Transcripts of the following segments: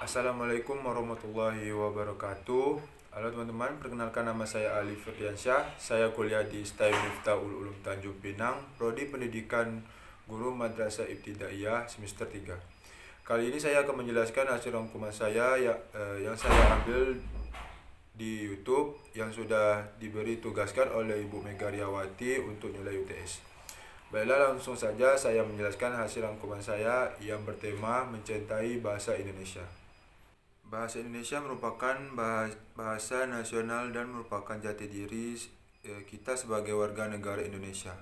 Assalamualaikum warahmatullahi wabarakatuh. Halo teman-teman, perkenalkan nama saya Ali Firdiansyah. Saya kuliah di STAIM Miftahul Ulum Tanjung Pinang, Prodi Pendidikan Guru Madrasah Ibtidaiyah semester 3. Kali ini saya akan menjelaskan hasil rangkuman saya yang saya ambil di YouTube yang sudah diberi tugaskan oleh Ibu Megariawati untuk nilai UTS. Baiklah, langsung saja saya menjelaskan hasil rangkuman saya yang bertema mencintai bahasa Indonesia. Bahasa Indonesia merupakan bahasa nasional dan merupakan jati diri kita sebagai warga negara Indonesia.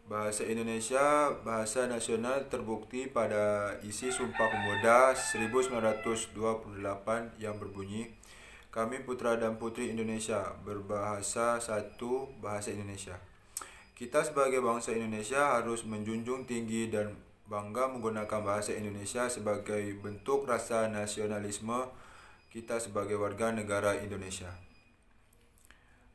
Bahasa Indonesia, bahasa nasional terbukti pada isi Sumpah Pemuda 1928 yang berbunyi, "Kami putra dan putri Indonesia berbahasa satu, bahasa Indonesia." Kita sebagai bangsa Indonesia harus menjunjung tinggi dan bangga menggunakan bahasa Indonesia sebagai bentuk rasa nasionalisme kita sebagai warga negara Indonesia.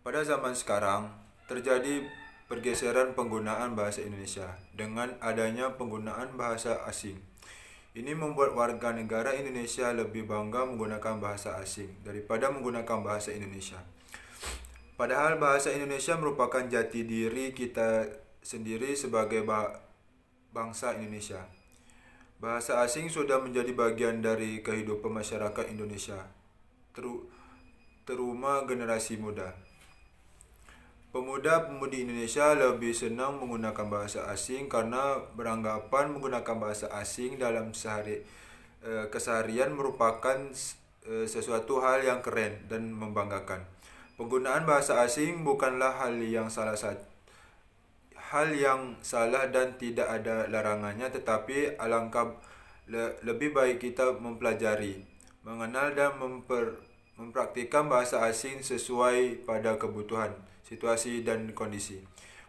Pada zaman sekarang, terjadi pergeseran penggunaan bahasa Indonesia dengan adanya penggunaan bahasa asing. Ini membuat warga negara Indonesia lebih bangga menggunakan bahasa asing daripada menggunakan bahasa Indonesia. Padahal bahasa Indonesia merupakan jati diri kita sendiri sebagai bangsa Indonesia. Bahasa asing sudah menjadi bagian dari kehidupan masyarakat Indonesia, terutama generasi muda. Pemuda-pemudi Indonesia lebih senang menggunakan bahasa asing karena beranggapan menggunakan bahasa asing dalam keseharian merupakan sesuatu hal yang keren dan membanggakan. Penggunaan bahasa asing bukanlah hal yang salah dan tidak ada larangannya, tetapi alangkah lebih baik kita mempelajari, mengenal dan mempraktikkan bahasa asing sesuai pada kebutuhan, situasi dan kondisi.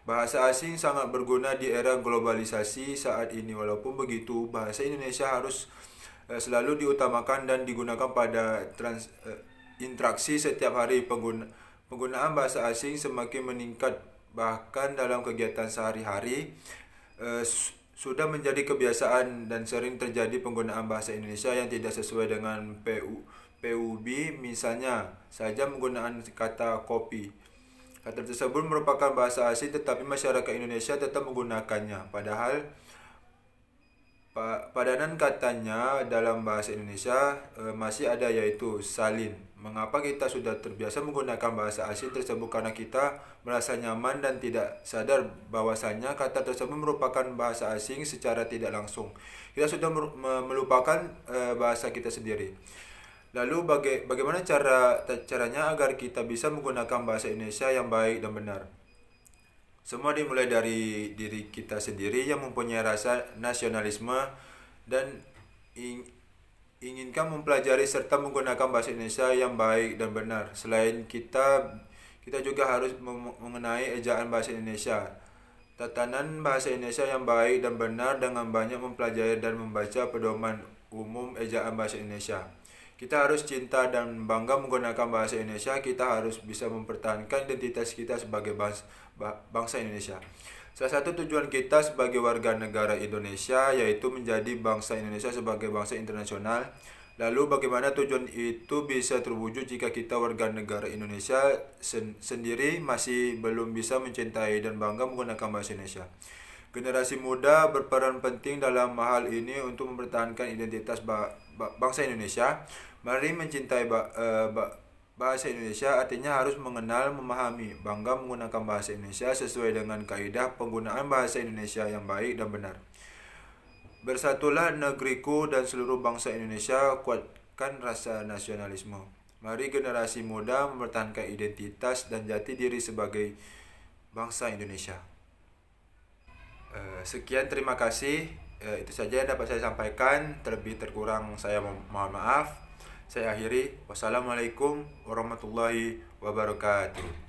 Bahasa asing sangat berguna di era globalisasi saat ini. Walaupun begitu, bahasa Indonesia harus selalu diutamakan dan digunakan pada interaksi setiap hari. Penggunaan bahasa asing semakin meningkat, bahkan dalam kegiatan sehari-hari sudah menjadi kebiasaan dan sering terjadi penggunaan bahasa Indonesia yang tidak sesuai dengan PUB. Misalnya saja penggunaan kata kopi. Kata tersebut merupakan bahasa asing tetapi masyarakat Indonesia tetap menggunakannya, padahal padanan katanya dalam bahasa Indonesia masih ada, yaitu salin. Mengapa kita sudah terbiasa menggunakan bahasa asing tersebut? Karena kita merasa nyaman dan tidak sadar bahwasanya kata tersebut merupakan bahasa asing secara tidak langsung. Kita sudah melupakan bahasa kita sendiri. Lalu bagaimana caranya agar kita bisa menggunakan bahasa Indonesia yang baik dan benar? Semua dimulai dari diri kita sendiri yang mempunyai rasa nasionalisme dan inginkan mempelajari serta menggunakan bahasa Indonesia yang baik dan benar. Selain kita juga harus mengenai ejaan bahasa Indonesia. Tatanan bahasa Indonesia yang baik dan benar dengan banyak mempelajari dan membaca pedoman umum ejaan bahasa Indonesia. Kita harus cinta dan bangga menggunakan bahasa Indonesia. Kita harus bisa mempertahankan identitas kita sebagai bangsa Indonesia. Salah satu tujuan kita sebagai warga negara Indonesia yaitu menjadi bangsa Indonesia sebagai bangsa internasional. Lalu bagaimana tujuan itu bisa terwujud jika kita warga negara Indonesia sendiri masih belum bisa mencintai dan bangga menggunakan bahasa Indonesia? Generasi muda berperan penting dalam hal ini untuk mempertahankan identitas bangsa Indonesia. Mari mencintai bahasa Indonesia artinya harus mengenal, memahami, bangga menggunakan bahasa Indonesia sesuai dengan kaidah penggunaan bahasa Indonesia yang baik dan benar. Bersatulah negeriku dan seluruh bangsa Indonesia, kuatkan rasa nasionalisme. Mari generasi muda mempertahankan identitas dan jati diri sebagai bangsa Indonesia. Sekian, terima kasih. Itu saja yang dapat saya sampaikan. Terlebih terkurang saya mohon maaf. Saya akhiri. Wassalamualaikum warahmatullahi wabarakatuh.